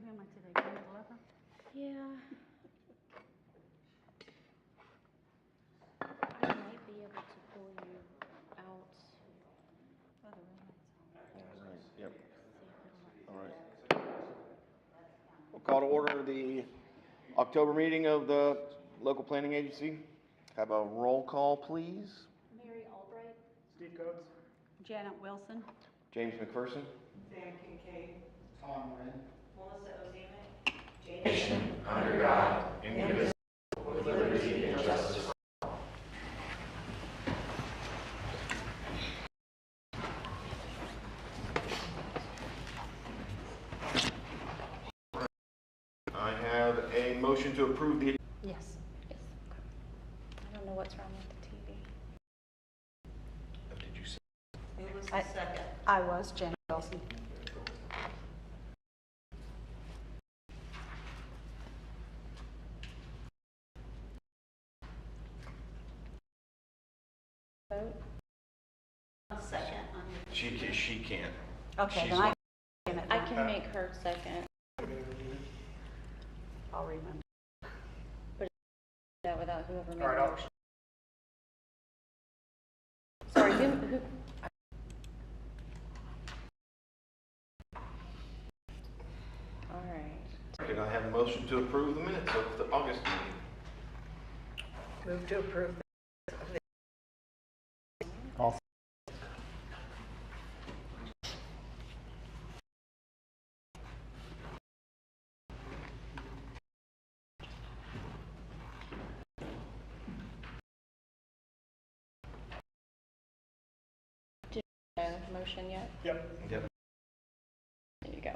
How much did they pay? 11? Yeah. I might be able to pull you out. Oh, the roommates. Right, yep, See if all right. We'll call to order the October meeting of the local planning agency. Have a roll call, please. Mary Albright. Steve Coates. Janet Wilson. James McPherson. Sam Kincaid. Tom Wynn. Melissa Ozimek. Jason. Under God. Indivisible. With liberty and justice. I have a motion to approve the. Yes. Yes. I don't know what's wrong with the TV. Did you say? Who was I- the second? I was Janet Wilson. Vote. Second on your. She can't. Okay, She's then not- I can make her second. I'll remember. That without whoever made All right, the I'll- motion. Sorry, who? All right. Can I have a motion to approve the minutes of the August meeting? Move to approve. Motion yet? Yep. Yep. There you go.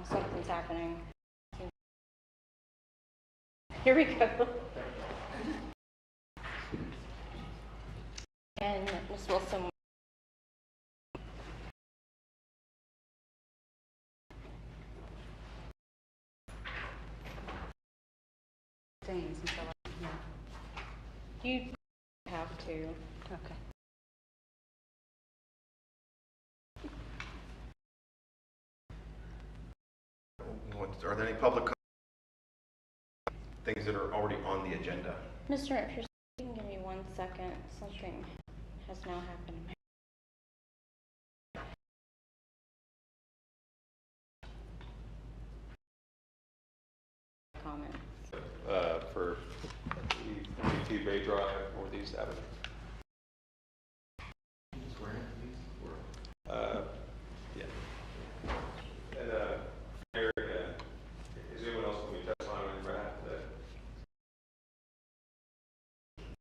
Something's happening. Here we go. And Ms. Wilson. Stains until I'm here. You have to. Okay. Are there any public things that are already on the agenda? Mr. If you can give me 1 second, something has now happened. Comment. For the 42 Bay Drive, Northeast Avenue. Yeah. And, Mayor, is anyone else going to be testifying on right after that?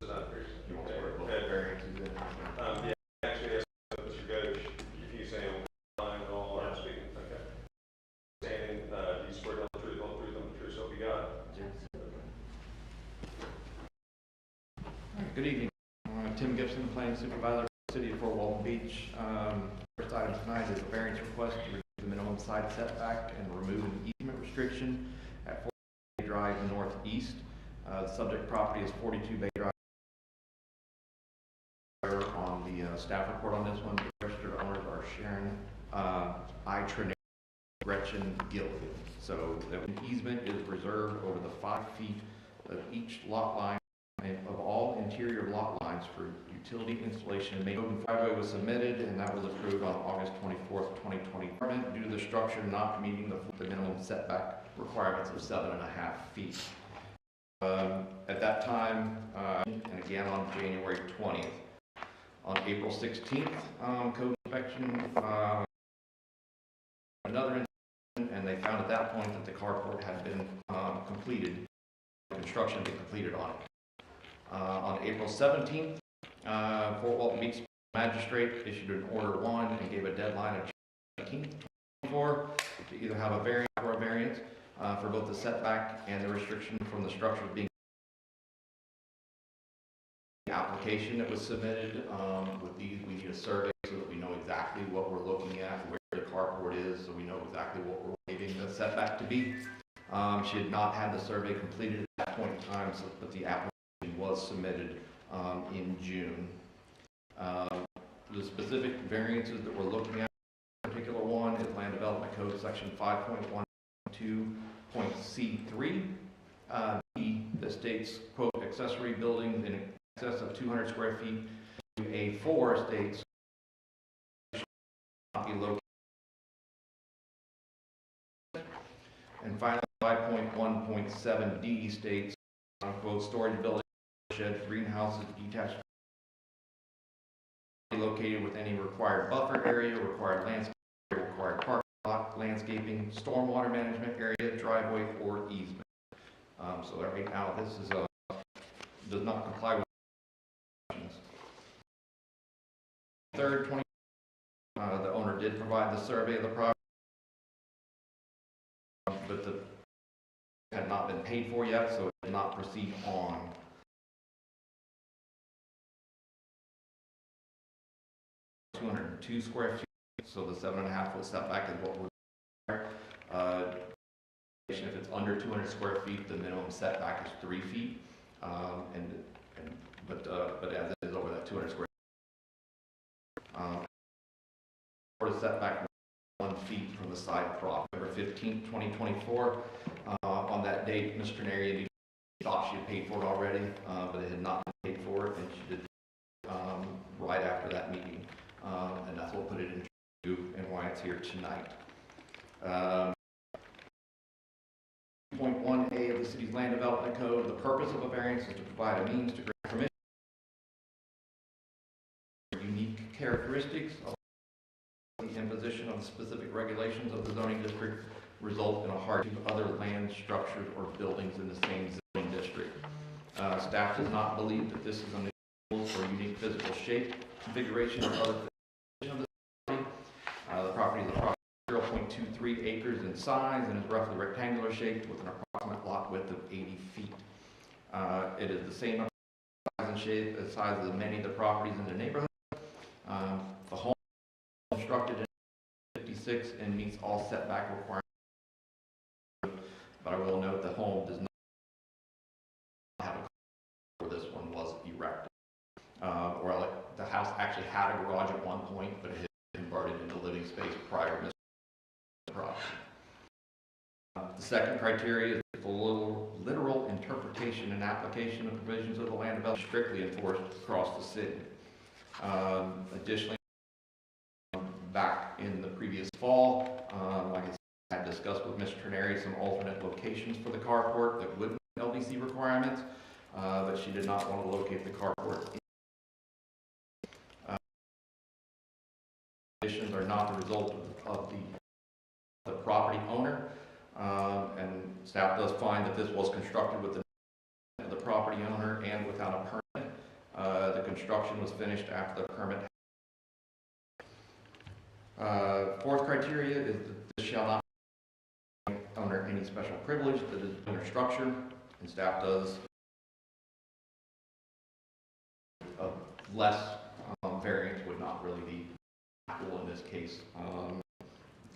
So not very, okay, variances in. Yeah, actually, yes, Mr. Ghosh, if you say online at all, I'm speaking, okay. Standing, do you swear to tell the truth, all the truth, and the truth, so help you God? Good evening. Tim Gibson, Planning Supervisor, City of Fort Walton Beach. First item tonight is a variance request to reduce the minimum side setback and remove an easement restriction at 42 Bay Drive Northeast. The subject property is 42 Bay Drive. On the staff report on this one, the registered owners are Sharon Trinity, Gretchen Gilligan. So an easement is reserved over the 5 feet of each lot line and of all interior lot lines for utility installation. Main Open 5 was submitted and that was approved on August 24th, 2020. Due to the structure not meeting the minimum setback requirements of 7.5 feet. At that time, and again on January 20th. On April 16th, code inspection, another incident, and they found at that point that the carport had been completed, construction had been completed on it. On April 17th, Fort Walton Beach Magistrate issued an Order 1 and gave a deadline of 17/24 to either have a variance or a variance for both the setback and the restriction from the structure being application that was submitted. With these, we need a survey so that we know exactly what we're looking at, where the carport is, so we know exactly what we're waiving the setback to be. She had not had the survey completed at that point in time, but the application was submitted in June. The specific variances that we're looking at, in particular one is Land Development Code Section 5.12.C3. That states, quote, accessory buildings in excess of 200 square feet. A4 states should not be located. And finally, 5.1.7D states, unquote, storage buildings, sheds, greenhouses, detached located with any required buffer area, required landscape, required parking lot, landscaping, stormwater management area, driveway, or easement. So that right now, this is does not comply with third 20. The owner did provide the survey of the property, but the had not been paid for yet, so it did not proceed on. 202 square feet, so the 7.5 foot setback is what we're if it's under 200 square feet, the minimum setback is 3 feet, but as it is over that 200 square for the setback 1 feet from the side property. November 15th, 2024. On that date, Ms. Trineri thought she had paid for it already, but it had not been paid for, and she did right after that meeting. And that's what put it into and why it's here tonight. 2.1A of the city's land development code, the purpose of a variance is to provide a means to grant permission for unique characteristics of the imposition of the specific regulations of the zoning district result in a hardship to other land structures or buildings in the same zoning district. Staff does not believe that this is unusual or unique physical shape, configuration, or other of the property. The property is approximately 0.23 acres in size and is roughly rectangular shaped with an approximate lot width of 80 feet. It is the same size and shape as size of many of the properties in the neighborhood. The home is constructed in 56 and meets all setback requirements. But I will note the home does not have a garage where this one was erected. Or like the house actually had a garage at one point, but it had been converted into living space prior to the property. The second criteria is the literal interpretation and application of provisions of the land development strictly enforced across the city. Additionally, back in the previous fall, like I said, I discussed with Ms. Trineri some alternate locations for the carport that would meet LDC requirements, but she did not want to locate the carport. Conditions are not the result of the property owner, and staff does find that this was constructed with the property owner and without a permit. The construction was finished after the permit. Fourth criteria is that this shall not owner any special privilege that is under structure, and staff does less variance would not really be applicable in this case,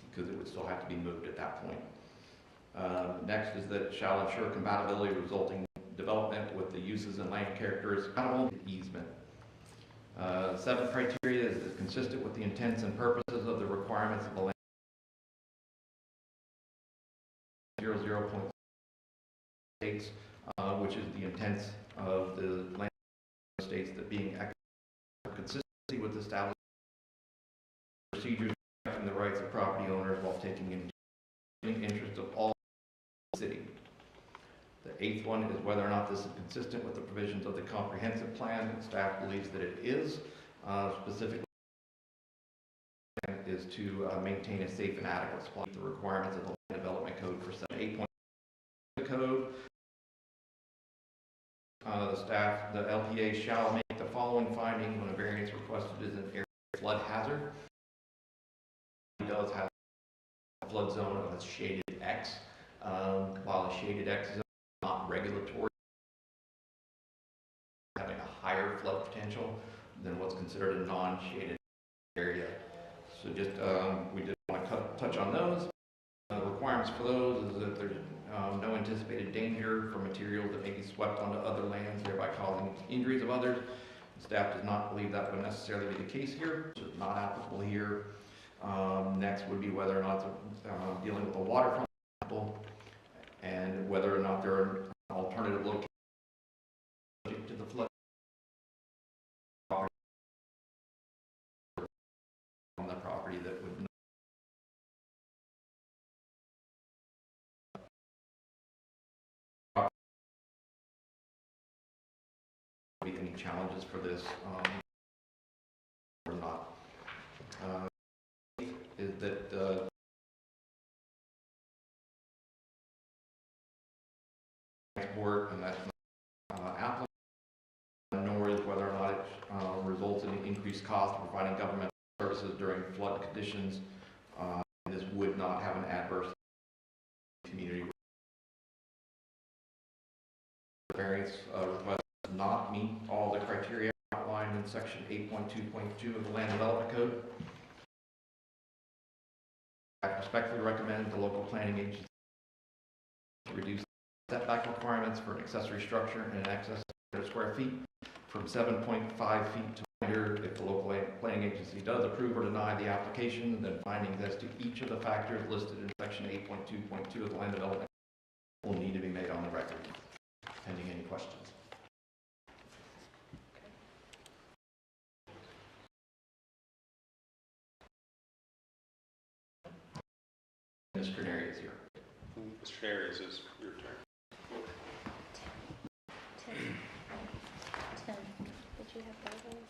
because it would still have to be moved at that point. Next is that it shall ensure compatibility resulting development with the uses and land characteristics compatible with the easement. Seventh criteria is consistent with the intents and purposes of the requirements of the land 00 states, which is the intents of the land states that being consistency with established procedures and the rights of property owners while taking into the interest of all the city. The eighth one is whether or not this is consistent with the provisions of the comprehensive plan. Staff believes that it is. Specifically, is to maintain a safe and adequate supply of the requirements of the Land Development Code for 8.0 the code. The LPA shall make the following finding when a variance requested is an area flood hazard. It does have a flood zone of a shaded X, while a shaded X is not regulatory, having a higher flood potential than what's considered a non-shaded area. So just, we did want to touch on those. The requirements for those is that there's no anticipated danger for materials that may be swept onto other lands, thereby causing injuries of others. Staff does not believe that would necessarily be the case here, so it's not applicable here. Next would be whether or not it's dealing with a waterfront example, and whether or not there are alternative locations to the flood on the property that would not be any challenges for this or not. Is that export, and that's not applicable, nor is whether or not it results in increased cost of providing government services during flood conditions. This would not have an adverse community. The variance request does not meet all the criteria outlined in section 8.2.2 of the Land Development Code. I respectfully recommend the local planning agency to reduce setback requirements for an accessory structure in excess of 100 square feet from 7.5 feet to 100. If the local planning agency does approve or deny the application, then findings as to each of the factors listed in section 8.2.2 of the Land Development will need to be made on the record. Pending any questions. Mr. Neri is here. Mr. Arias, is your turn. Tim, did you have photos?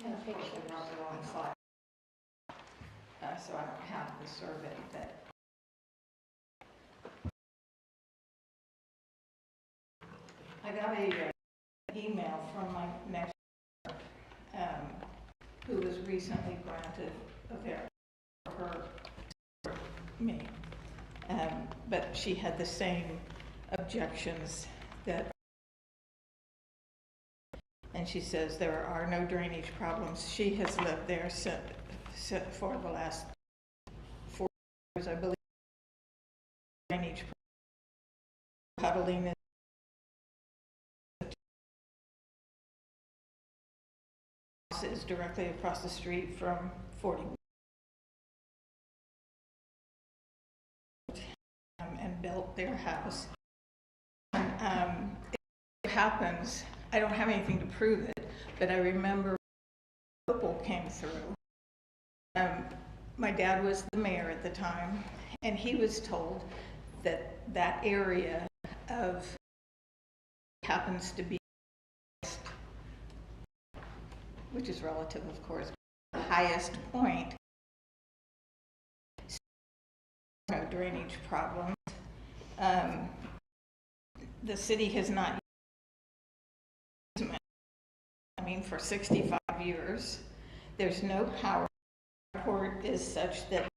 And And pictures? they're on the wrong slide. So I don't have the survey, but I got a email from my next who was recently granted a variance for me, but she had the same objections that. And she says there are no drainage problems. She has lived there for the last 4 years, I believe. Drainage puddling is directly across the street from 40. And built their house. And, it happens. I don't have anything to prove it, but I remember Opal came through. My dad was the mayor at the time, and he was told that that area of happens to be, which is relative, of course, the highest point. No drainage problems. The city has not. For 65 years, there's no power. The report is such that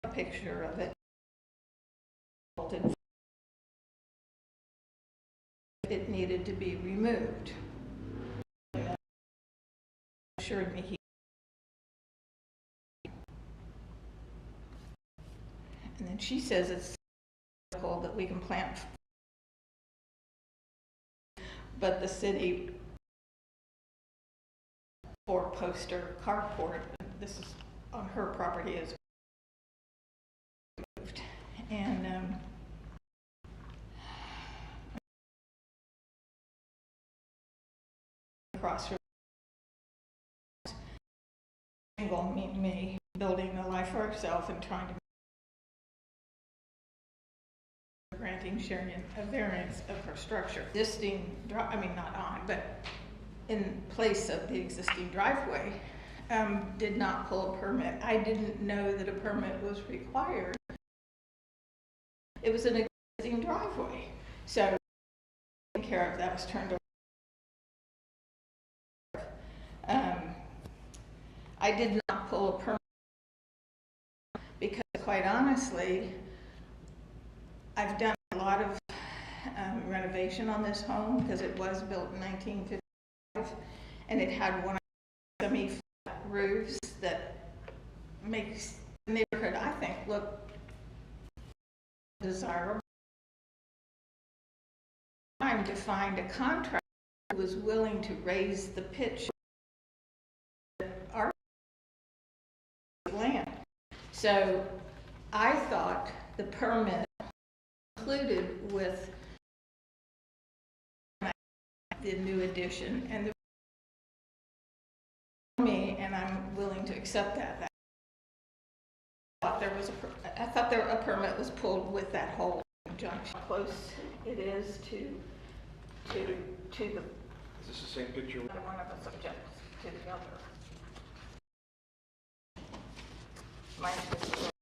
a picture of it. It needed to be removed. Assured me he. And then she says it's that we can plant. But the city or poster carport, this is on her property, is moved. And across from me building a life for herself and trying to granting Sharon a variance of her structure. Existing, not on, but in place of the existing driveway, did not pull a permit. I didn't know that a permit was required. It was an existing driveway. So, taken care of, that was turned over. I did not pull a permit because, quite honestly, I've done a lot of renovation on this home because it was built in 1955 and it had one of the semi-flat roofs that makes the neighborhood, I think, looked desirable. Time to find a contractor who was willing to raise the pitch of our land. So I thought the permit included with the new addition and me, and I'm willing to accept that. I thought a permit was pulled with that whole junction. How close it is to the. Is this the same picture? Neither one of us objects to the other. Mine's just a little